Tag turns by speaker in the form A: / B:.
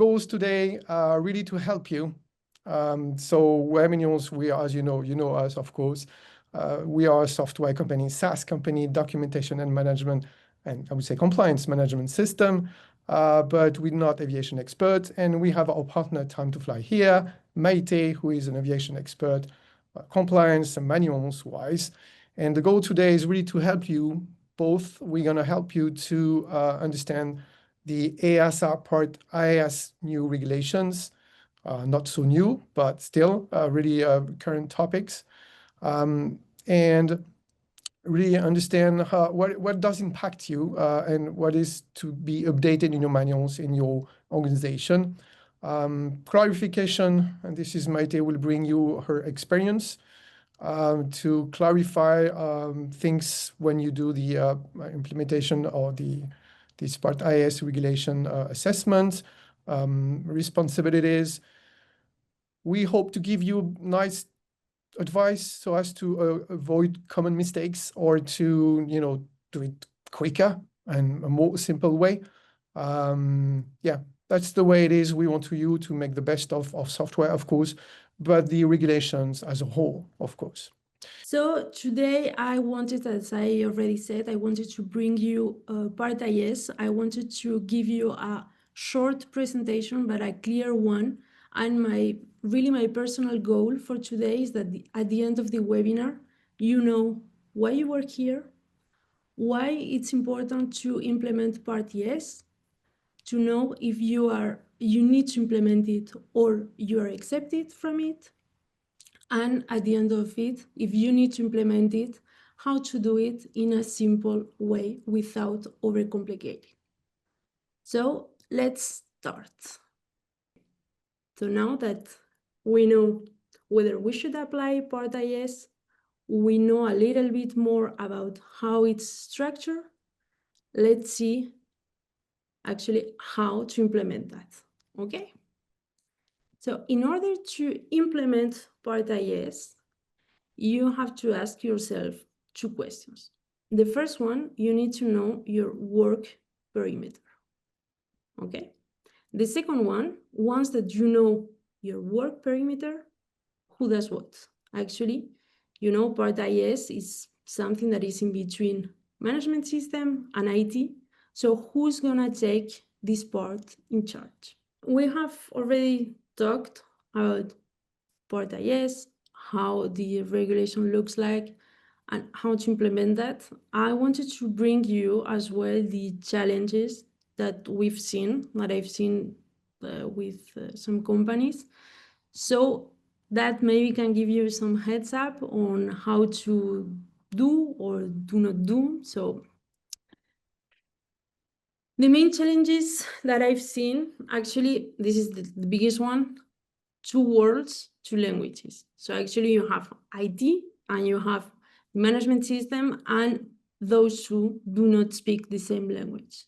A: goals today are really to help you. So Webinions, we are, as you know us, of course. We are a software company, SaaS company, documentation and management, and I would say compliance management system, but we're not aviation experts. And we have our partner Time to Fly here, Maite, who is an aviation expert, compliance and manuals wise. And the goal today is really to help you both. We're going to help you to understand the EASA Part-IS new regulations, not so new, but still really current topics, and really understand what does impact you and what is to be updated in your manuals in your organization. Clarification, and this is Maite will bring you her experience to clarify things when you do the implementation or this Part-IS regulation assessment, responsibilities. We hope to give you nice advice so as to avoid common mistakes or to, do it quicker and a more simple way. Yeah, that's the way it is. We want you to make the best of software, of course, but the regulations as a whole, of course.
B: So today I wanted, as I already said, I wanted to bring you Part-IS. I wanted to give you a short presentation, but a clear one. And my personal goal for today is that at the end of the webinar, you know why you work here, why it's important to implement Part-IS, to know if you need to implement it or you are accepted from it, and at the end of it, if you need to implement it, how to do it in a simple way without overcomplicating. So let's start. So now that we know whether we should apply Part-IS, we know a little bit more about how it's structured. Let's see actually how to implement that, okay? So in order to implement Part-IS, you have to ask yourself two questions. The first one, you need to know your work perimeter, okay? The second one, once that you know your work perimeter, who does what? Actually, Part-IS is something that is in between management system and IT. So who's gonna take this part in charge? We have already talked about Part-IS, how the regulation looks like, and how to implement that. I wanted to bring you as well the challenges that I've seen with some companies, so that maybe can give you some heads up on how to do or do not do. So the main challenges that I've seen, actually, this is the biggest one: 2 worlds, 2 languages. So actually you have IT and you have management system, and those two do not speak the same language.